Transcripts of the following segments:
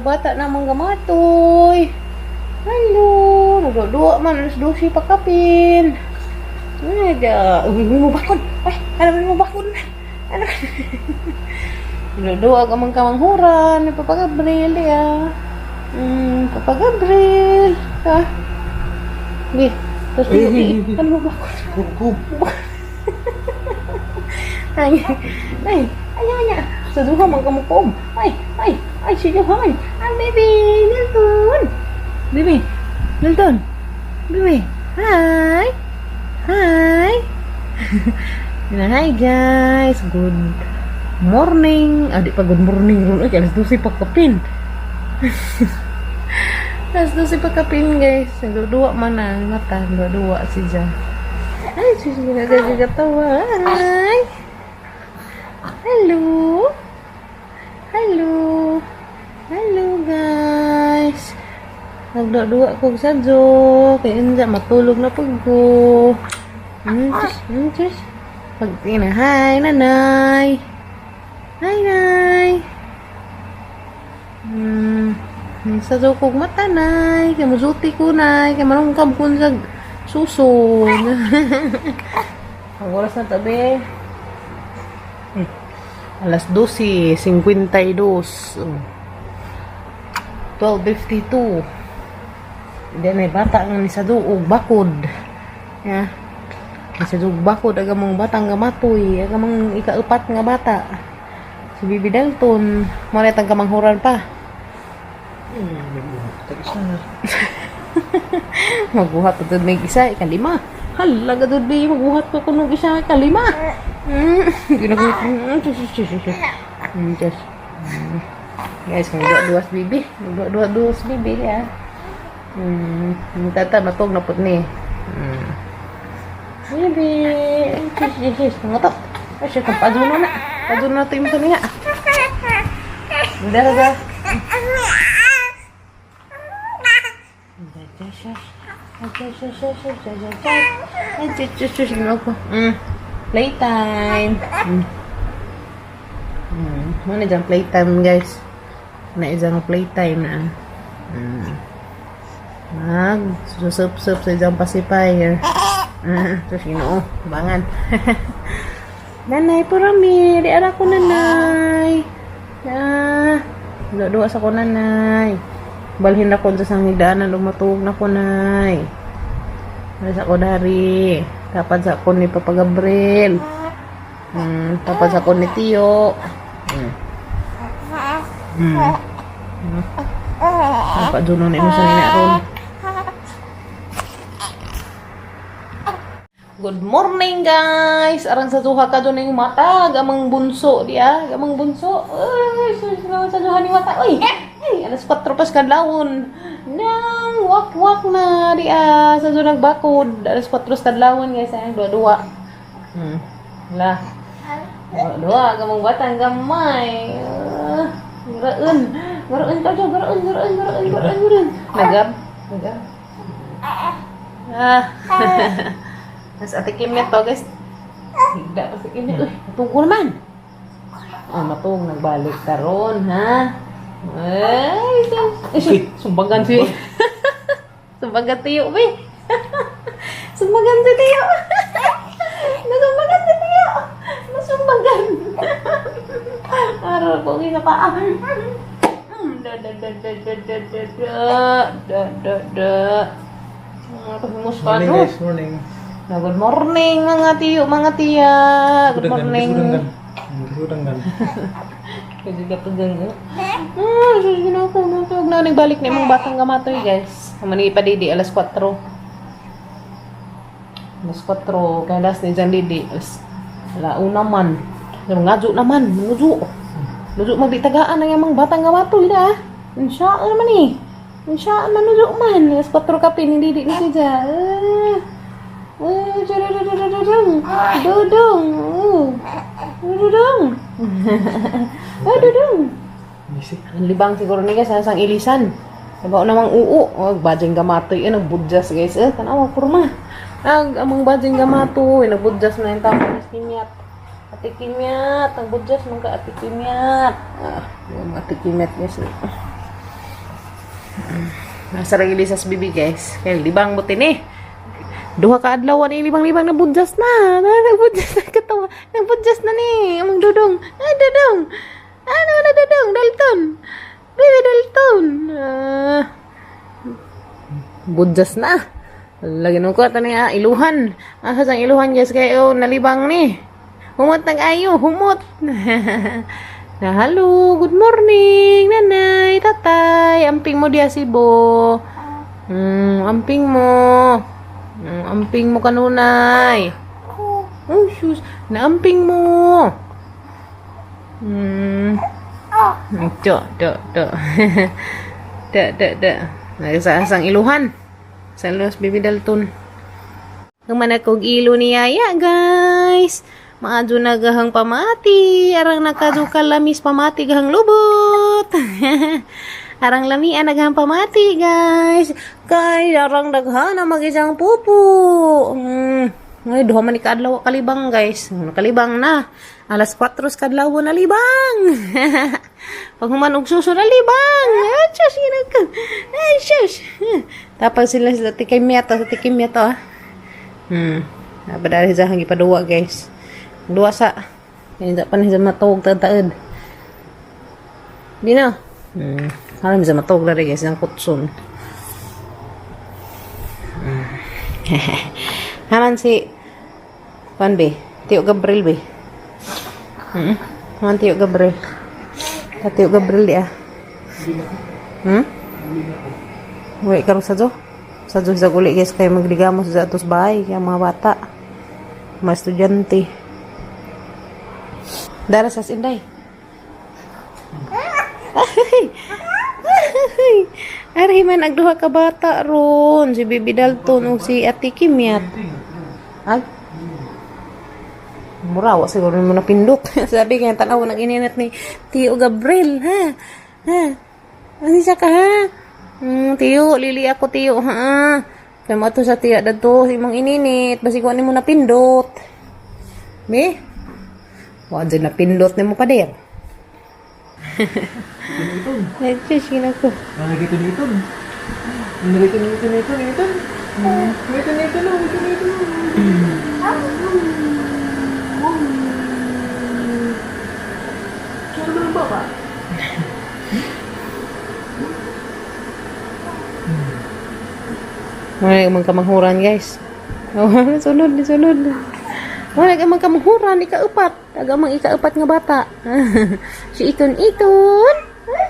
bata namang gamatoy. Halo, nagdua man alas 12 pakapin. Ada, mo bakon. Ay, ano mo bakon? Ano? Nagdua ka man kamanghuran, Papa Gabriel ya. Papa Gabriel. Ha? Di, terus ano mo bakon? Kukup. Ay, ay. Sa duha man kamukom. Ay, si Johan. Ang baby, Milton. Baby, Milton. Baby, hi. Hi guys, good morning. Adik pa good morning ron. Ay, alas 12 pakapin. Alas 12 pakapin guys. Dua man ang mata. Dua siya. Ay, siya nagagatawa. Hi. Hello guys. Nagdua ko sa jo. Kaya hindi matulog na pag ko. Just. Pagtina, hi nanay. Hi nay. Sa jo kong mata nay. Kaya musuti ko nay. Kaya manungkab ko sa susun. Ang oras na tabi. Alas 12:52. 12:52. Then may bata nga ni sa duog bakod. Ya. Ni sa duog bakod aga mong batang gamatoy, aga mong ikaupat nga bata. Si Bibi Dalton, mo na tang kamanghuran pa. Magbuhat pa may isa, ikalima. Hala gadud bi magbuhat pa kuno isa ikalima. Guys, magduwas bibi. Magduwas bibi ya. Tata matog na put ni. Bibi. Ngotot. Kasi kung paduno na. Paduno na tim niya. Udah ga. Playtime. Mana jam playtime guys. Na isang playtime na. Susup sa jam pasipay. Terus ginoo, bangan. Nanay purami, di ara ko nanay. Dua sa ko nanay. Balhin ako sa sangidaanan lumatug na ko nay. Sa ko dari. Tapad sa ko ni Papa Gabriel. Tapad sa ko ni Tio. Apa dulu nih misalnya ron. Good morning guys. Arang sa duha ka doon yung mata, gamang bunso dia, gamang bunso. Selamat sa duha ni mata. Uy. Alas 4 pas kadlawon. Nang wak na dia sa duha nagbakod. Alas 4 kadlawon guys, ay dua-dua. Lah. Dua gamang batang gamay. Garaun tajo, garaun. Nagab. Mas ate Kim to guys. Higda pa si Kim. Matungko naman. Matung nagbalik karon ha. Ay, sumbagan si. Sumbagan tiyo, be. Sumbagan si tiyo. Nasumbagan si tiyo. Nasumbagan. Aral ko gina pa. Morning guys, morning. Good morning mga tiyo, mga tiya. Good morning. Sudangan. Kasi kapagang sige na ako, matug na nagbalik na yung batang gamatoy guys. Mani pa didi alas 4. Alas 4 kaya alas ni Jan didi. Ala unaman. Ngadyo naman, Nudyo magditagaan na yung mga batang gamatoy na. Insya naman eh. Insya man nudyo man. Alas 4 kape ni didi ni si Jan. Dudung. Libang siguro ni guys sang ilisan. Sabaw namang uu. Bajeng gamatoy nagbudjas guys. Tanawa kurma. Amang bajeng gamatoy nagbudjas na yung tamo ni Kimyat. Ate Kimyat, nagbudjas man ka Ate Kimyat. Yung Ate Kimyat guys. Nasa ragili sa bibi guys. Kaya libang buti ni. Duha ka adlaw ni libang-libang na budjas na. Nagbudjas na katawa. Nagbudjas na ni. Amang dudong. Ay dudong. Ano na dudong? Dalton. Baby Dalton. Budjas na. Lagi nung ko ito niya, iluhan. Asa sang iluhan guys, kayo nalibang ni. Humot nag-ayo, humot. Na hello, good morning, nanay, tatay. Amping mo diya si Bo. Amping mo. Amping mo kanunay. Oh, sus. Naamping mo. Do. Nagsaasang iluhan. Sa Los Baby Dalton. Kung manakog ilo ni Yaya, guys. Maadyo na gahang pamati. Arang nakadyo lamis pamati gahang lubot. Arang lamian naghang pamati, guys. Kay arang daghan na mag-isang pupo. Ay, duha man ikadlaw kalibang, guys. Nakalibang na. Alas 4 kadlaw na libang. Pag humanog suso na libang. Ay, shush, ginag. Ay, shush. Tapos sila sa tikimyato, ah. Napadari sa hangi paduwa, guys. Dua sa. Hindi pa na sa matog taad. Di na. Haram sa matog na rin, guys. Ang kutsun. Haman si Juan B. Tio Gabriel B. Haman Tio Gabriel. Tio Gabriel di ah. Uy, karong sadyo. Sadyo sa guli guys. Kaya magligamos sa atos bahay. Kaya mga bata. Mga estudyante. Dara sa sinday. Ari man agduha ka bata ron. Si Baby Dalton o si Ate Kimyat. Ag? Murawa siguro mo napindot. Sabi kaya tanaw nag-ininat ni Tio Gabriel, ha? Ano siya ka, ha? Tiyo, lili ako, tiyo, ha? Kaya mo ito sa tiya dato, imong ininit. Basi ko ano mo napindot. Be? Wala dyan napindot ni mo pa der. Nag-chesh, ginako. Nagito nito. Wala ka kamanghuran, guys. Sunod. Wala ka kamanghuran, ikaupat. Agamang ikaupat nga bata. Si Iton.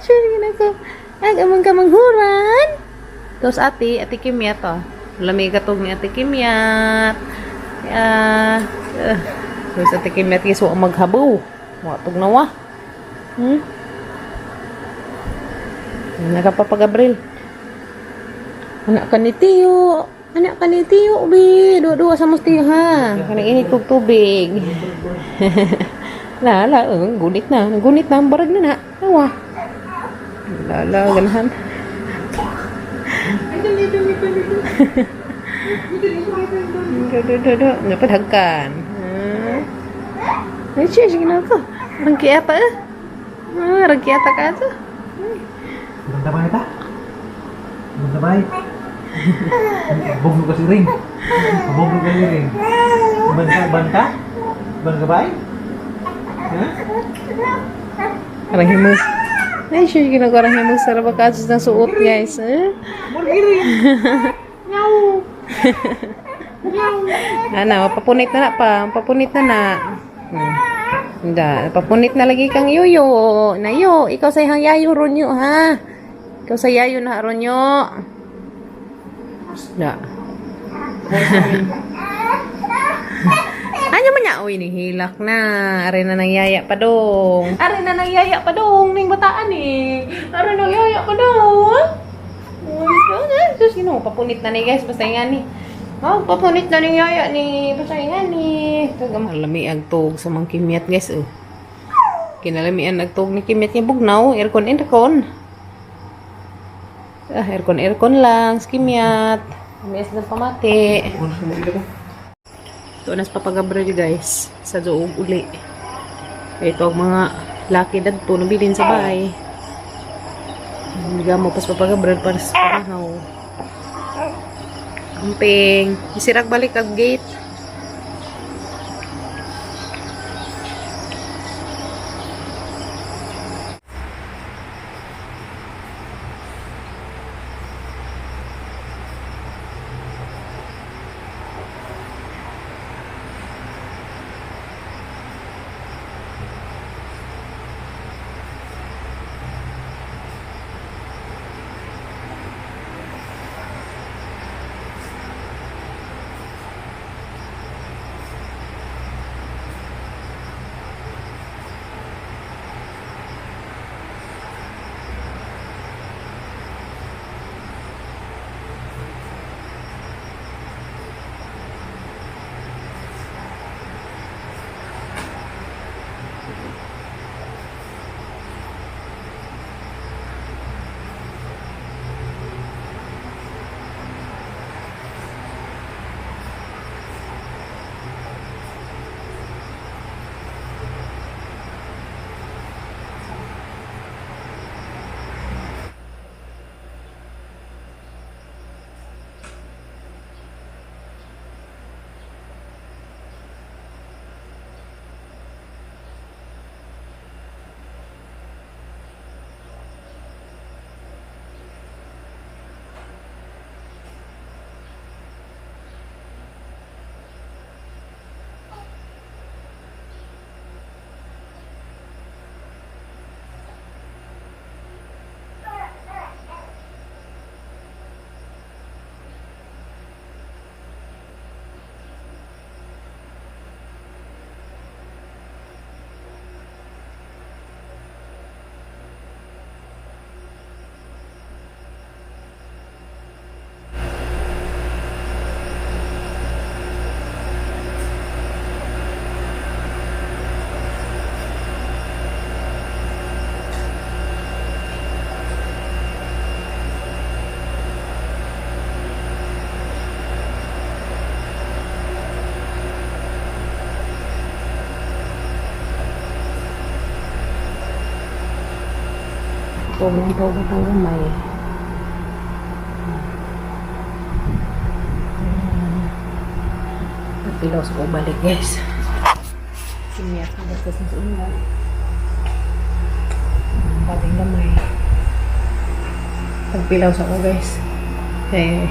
Sure, ginako. Agamang kamanghuran. Tapos ate Kimyat, oh. Lamig katog ni Ate Kimyat. Tapos Ate Kimyat, guys, wala maghabaw. Watog na wa. Nakapapagabril. Anak ka ni Tiyo, bi. Dua-dua sama Tiyo, ha. Kanang init kog tubig. Lala, gunit na. Gunit na, barag na na. Awa. Lala, ganahan. Napadhagkan. Ay, siya, sige na ako. Rangkiata, rangkiata ka ito. Bantabay ta? Bantabay? Boglo kasi ring. Boglo kasi ring. Banta? Bantabay? Ha? Arang himus. Ay, siya ginagawa arang himus. Sarap kasus ng suot, guys. Morgiring. Nyaw. Papunit na pa. Papunit na. Papunit na lagi kang yoyo. Nayo, ikaw sa ihang yayo ronyo, ha? Ikaw sa yayo na ronyo. Da. Anya man niya? Uy, nihilak na. Are na nangyaya pa dong. Ning bataan eh. Are na nangyaya pa dong. Uy, sus, papunit na ni guys. Basta nga ni. Oh, papunit na ni yaya ni. Basta nga ni. Malami agtog sa mga Kimyat guys. Kinalamian agtog ni Kimyat niya bugnaw. Aircon. Aircon lang. Kimyat. Mies na pamati. Ito nas papagabril guys. Sa doog uli. Ito ang mga laki dadto nabilin sa bahay. Hindi mo pas papagabrad para sa panahaw. Amping. Isirag balik ang gate. Tugong-tugong ng gamay. Nagpilaw sa balik guys. Siniyak na basta sa ulan. Bagay gamay. Nagpilaw sa ko guys. Kaya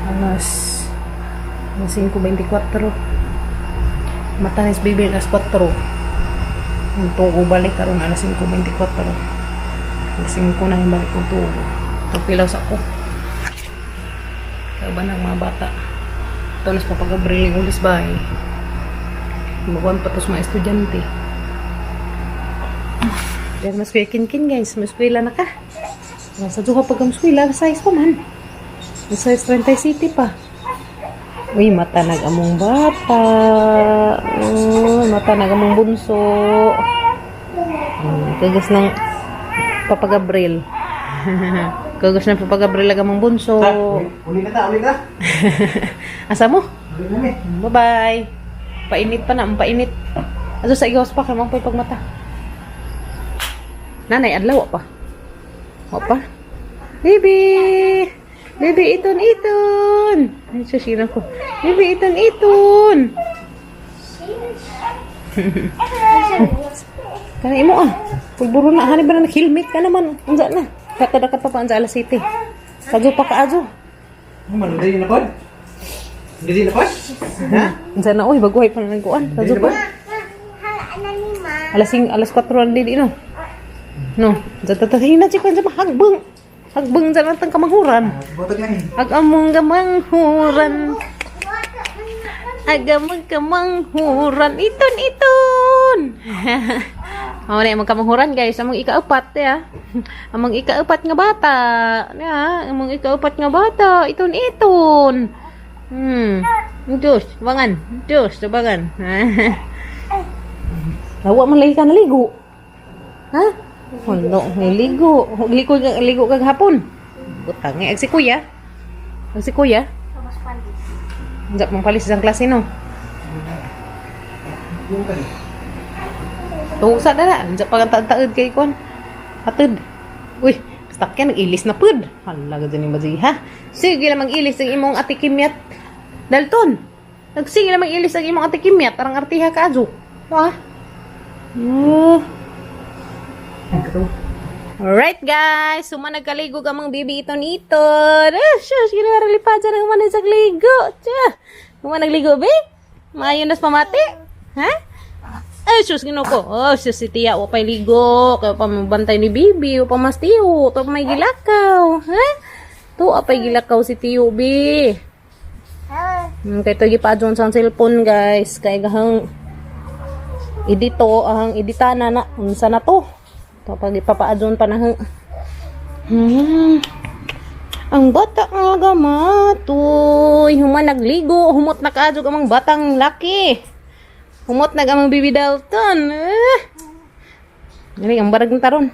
alas 5:24. Matanis bibi alas 4. Tugo balik karon alas 5:24. Lasing ko na yung balik kong tubo. Pagpilaw sa ko. Kaya ba ng mga bata? Ito nas papagabriling ulis ba eh. Maguan pa ito sa mga estudyante. Dahil mas kuya kin-kin guys. Mas kuya na ka. Nasa duha pag ang kuya. Size pa man. Size 30 city pa. Uy, mata nag-among bata. Mata nag-among bunso. Kagas ng Papagabril. Kagus na Papagabril lagamang bunso. Uli ka ta, uli ka. Asa mo? Uli na Bye-bye. Painit pa na, painit. Aso sa igawas pa, kamang pa'y pagmata. Nanay, adlaw pa. O pa? Baby! Baby, iton! Ay, susina ko. Baby, iton! Kana imo ah. Pulburo na. Hani ba na nag-helmet ka naman? Unsa na? Kata-dakat pa pa ang alas 7. Kadyo pa ka adyo. Man, dili na pod? Dili na pod? Ha? Unsa na? Uy, baguhay pa na nagkuhan. Kadyo pa. Alas 4 na dili no? No? Tatatahin na chikon sa hagbang. Hagbang sa natang kamanghuran. Botog yan eh. Hagamong kamanghuran. Hagamong kamanghuran. Iton! Mao na yung magkamanghuran guys, among ika-4 ya. Among ika-4 nga bata. Ya, among ika-4 nga bata. Iton. Diyos, bangan. Diyos, bangan. Lawa man lagi ka naligo. Ha? Wala, may ligo. Ligo kag hapon. Butang si kuya. Si kuya. Hindi mong palis isang klase no. Yung kani. Tungsa na na. Diyan pag taud kay kon. Hatid. Uy, Takyan nag-ilis na pud. Hala gud ni bazi ha. Sige lang mag-ilis ang imong ate Kimyat. Dalton. Nagsige lang mag-ilis ang imong ate Kimyat arang artiha ka ajo. Ha? Alright guys, suma nagkaligo ka mang bibi ito nito. Shush, ginaralipad dyan ang humanin sa ligo. Huma nagligo, be? Maayon nas pamati? Ha? Ay, sus, ginoko. Oh, sus, si Tia, o pa'y ligo. Kaya pa mabantay ni Bibi, o pa mas Tiyo. Ito pa may gilakaw. Ha? Ito, apay gilakaw si Tiyo, be. Kaya ito gipadyon sa cellphone, guys. Kaya gahang edito, ahang editana na. Unsa na to? Ito, pag ipapaadyon pa na ang bata nga gamatoy. Huma nagligo. Humot na kaadyo kamang batang laki. Humot na kamang Bibi Dalton. Ang barag ng taron.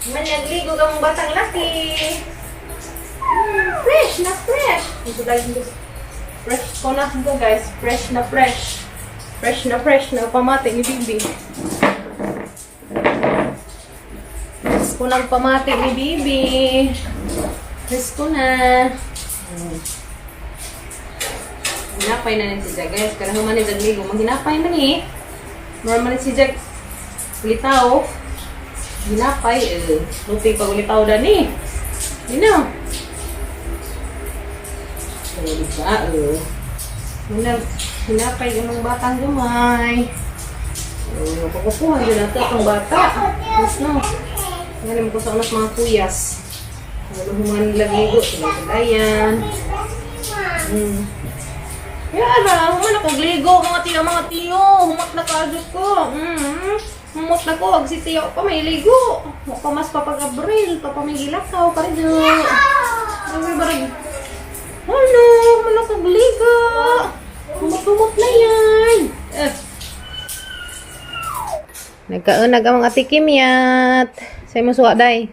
Huma nagligo kamang batang laki. Fresh na fresh. Fresh ko na ito guys. Fresh na fresh. Fresh na fresh na pamati ni Bibi. Fresh ko na pamati ni Bibi. Fresh ko na. Hinapay na rin si Jack guys. Kaya naman ni Jack ligo. Maghinapay na ni. Normal si Jack. Ulitaw. Hinapay. Luting pag ulitaw na ni. Yun na. Hinapay yung mga batang gamay. Pakukuhan din natin itong bata. Mas no. Ngayon mo ko sa unas mga kuyas. Human lagigo. Ayan. Yara, human ako gligo. Mga tiyo. Humat na kaadyo ko. Humot na ko. Huwag si tiyo pa may ligo. Huwag pa mas papag-abril. Papamigilakaw. Paridyo. Ay, barag. Ano? Human ako gligo. Humot na yan. Nagkaunag ang ate Kimyat. Sa'yo mo suwa, day?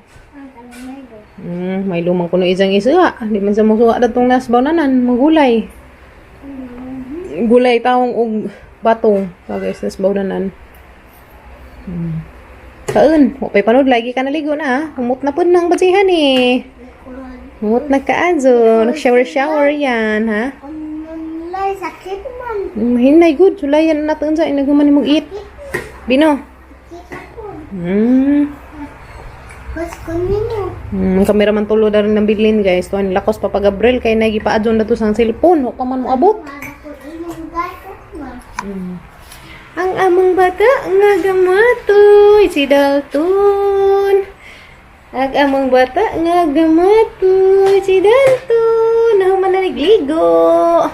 May lumang kuno isang isuha. Di man sa mo suwa datong nasbaw nanan. Magulay. Gulay taong og batong. Guys, nasbaw nanan. Kaun. Wapay panood. Lagi ka naligo na ha. Humot na po ng basihan eh. Humot na kaadyo. Nag-shower yan ha. Sakit man. Hinay good. Sulayan na natin sa inaguman mong eat. Bino. Mas kanino. Kameraman tulo na rin ng bilin guys. Tuwan lakos papag-abril. Kaya nagipaadyon na to sa cellphone. Huwag pa man mo abot. Ang among bata nga gamatoy. Si Dalton. Ang among bata nga gamatoy. Si Dalton. Nahuman na nagligo.